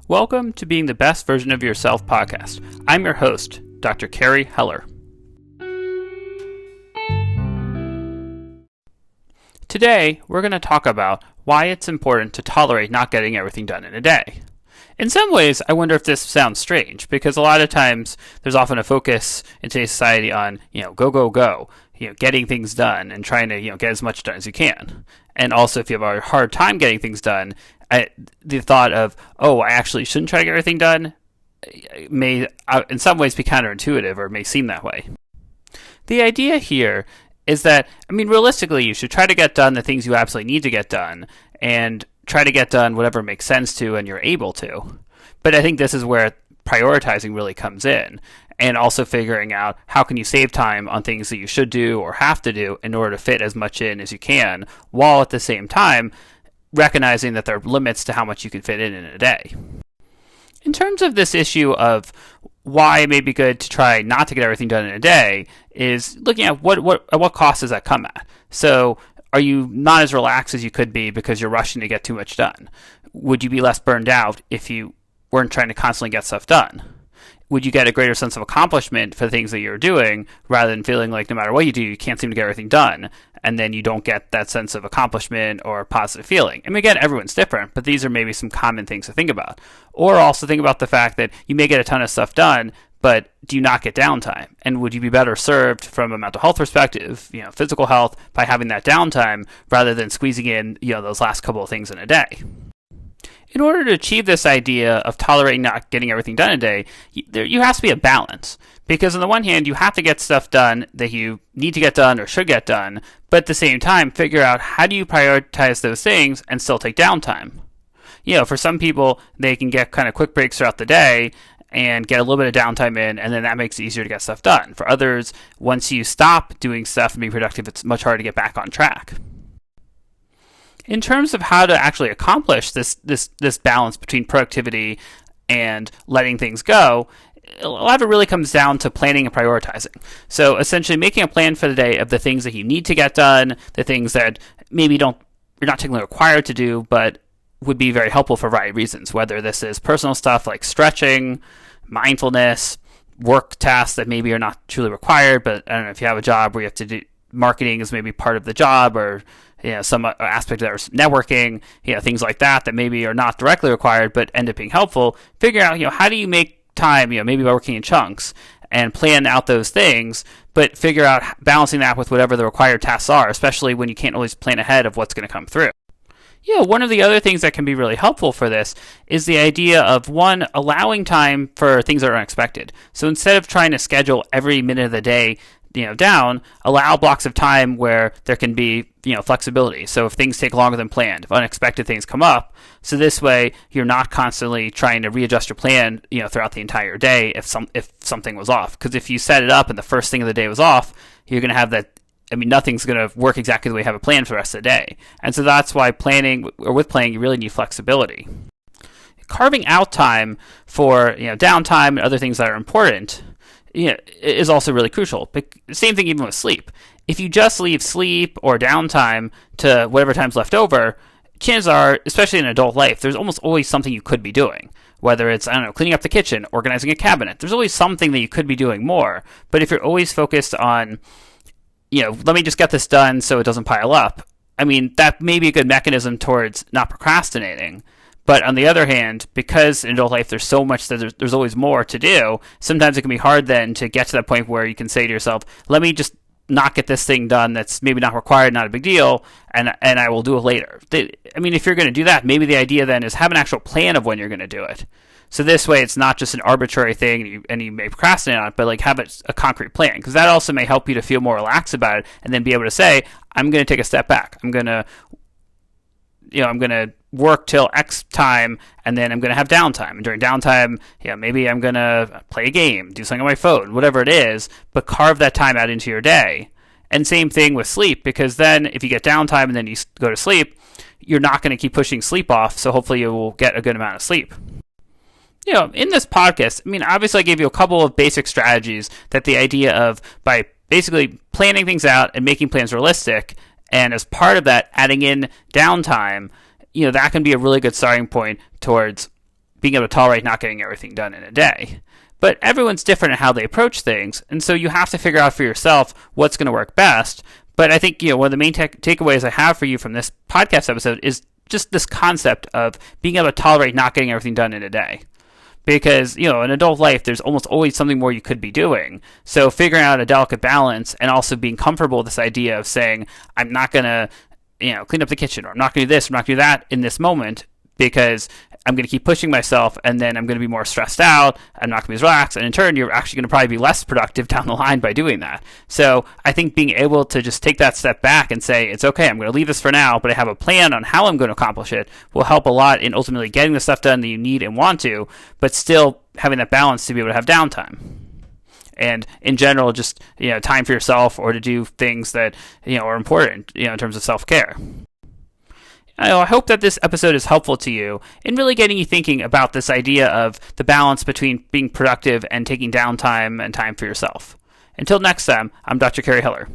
Welcome to Being the Best Version of Yourself podcast. I'm your host, Dr. Carrie Heller. Today, we're going to talk about why it's important to tolerate not getting everything done in a day. In some ways, I wonder if this sounds strange, because a lot of times there's often a focus in today's society on, go, getting things done and trying to, get as much done as you can. And also, if you have a hard time getting things done, the thought of, I actually shouldn't try to get everything done may, in some ways, be counterintuitive or may seem that way. The idea here is that, realistically, you should try to get done the things you absolutely need to get done and try to get done whatever makes sense to and you're able to. But I think this is where prioritizing really comes in, and also figuring out how can you save time on things that you should do or have to do in order to fit as much in as you can, while at the same time recognizing that there are limits to how much you can fit in a day. In terms of this issue of why it may be good to try not to get everything done in a day, is looking at what cost does that come at. So are you not as relaxed as you could be because you're rushing to get too much done? Would you be less burned out if you weren't trying to constantly get stuff done? Would you get a greater sense of accomplishment for the things that you're doing, rather than feeling like no matter what you do, you can't seem to get everything done, and then you don't get that sense of accomplishment or positive feeling? Again, everyone's different, but these are maybe some common things to think about. Or also think about the fact that you may get a ton of stuff done, but do you not get downtime? And would you be better served from a mental health perspective, physical health, by having that downtime rather than squeezing in, those last couple of things in a day? In order to achieve this idea of tolerating not getting everything done in a day, you has to be a balance. Because on the one hand, you have to get stuff done that you need to get done or should get done, but at the same time, figure out how do you prioritize those things and still take downtime. For some people, they can get kind of quick breaks throughout the day and get a little bit of downtime in, and then that makes it easier to get stuff done. For others, once you stop doing stuff and being productive, it's much harder to get back on track. In terms of how to actually accomplish this balance between productivity and letting things go, a lot of it really comes down to planning and prioritizing. So essentially making a plan for the day of the things that you need to get done, the things that maybe you're not technically required to do, but would be very helpful for a variety of reasons, whether this is personal stuff like stretching, mindfulness, work tasks that maybe are not truly required, but I don't know, if you have a job where you have to do marketing is maybe part of the job, or some aspect of networking, things like that maybe are not directly required but end up being helpful. Figure out, how do you make time, maybe by working in chunks, and plan out those things, but figure out balancing that with whatever the required tasks are, especially when you can't always plan ahead of what's going to come through. One of the other things that can be really helpful for this is the idea of, one, allowing time for things that are unexpected. So instead of trying to schedule every minute of the day down, allow blocks of time where there can be, flexibility. So if things take longer than planned, if unexpected things come up, so this way you're not constantly trying to readjust your plan, throughout the entire day if something was off. Because if you set it up and the first thing of the day was off, you're going to have that. Nothing's going to work exactly the way you have it planned for the rest of the day. And so that's why with planning, you really need flexibility. Carving out time for, downtime and other things that are important, is also really crucial. But same thing even with sleep. If you just leave sleep or downtime to whatever time's left over, chances are, especially in adult life, there's almost always something you could be doing. Whether it's, cleaning up the kitchen, organizing a cabinet, there's always something that you could be doing more. But if you're always focused on, let me just get this done so it doesn't pile up, that may be a good mechanism towards not procrastinating. But on the other hand, because in adult life there's so much that there's always more to do, sometimes it can be hard then to get to that point where you can say to yourself, let me just not get this thing done that's maybe not required, not a big deal, and I will do it later. If you're going to do that, maybe the idea then is have an actual plan of when you're going to do it. So this way it's not just an arbitrary thing and you may procrastinate on it, but have a concrete plan, because that also may help you to feel more relaxed about it and then be able to say, I'm going to take a step back. I'm going to work till X time, and then I'm going to have downtime. And during downtime, maybe I'm going to play a game, do something on my phone, whatever it is, but carve that time out into your day. And same thing with sleep, because then if you get downtime and then you go to sleep, you're not going to keep pushing sleep off, so hopefully you will get a good amount of sleep. In this podcast, obviously I gave you a couple of basic strategies that the idea of, by basically planning things out and making plans realistic, and as part of that, adding in downtime, that can be a really good starting point towards being able to tolerate not getting everything done in a day. But everyone's different in how they approach things, and so you have to figure out for yourself what's going to work best. But I think one of the main takeaways I have for you from this podcast episode is just this concept of being able to tolerate not getting everything done in a day. Because, in adult life, there's almost always something more you could be doing. So figuring out a delicate balance and also being comfortable with this idea of saying, I'm not going to, clean up the kitchen, or I'm not going to do this, I'm not going to do that in this moment, because I'm going to keep pushing myself, and then I'm going to be more stressed out, I'm not going to be as relaxed, and in turn, you're actually going to probably be less productive down the line by doing that. So I think being able to just take that step back and say, it's okay, I'm going to leave this for now, but I have a plan on how I'm going to accomplish it, will help a lot in ultimately getting the stuff done that you need and want to, but still having that balance to be able to have downtime. And in general, just time for yourself, or to do things that are important in terms of self-care. I hope that this episode is helpful to you in really getting you thinking about this idea of the balance between being productive and taking downtime and time for yourself. Until next time, I'm Dr. Kerry Heller.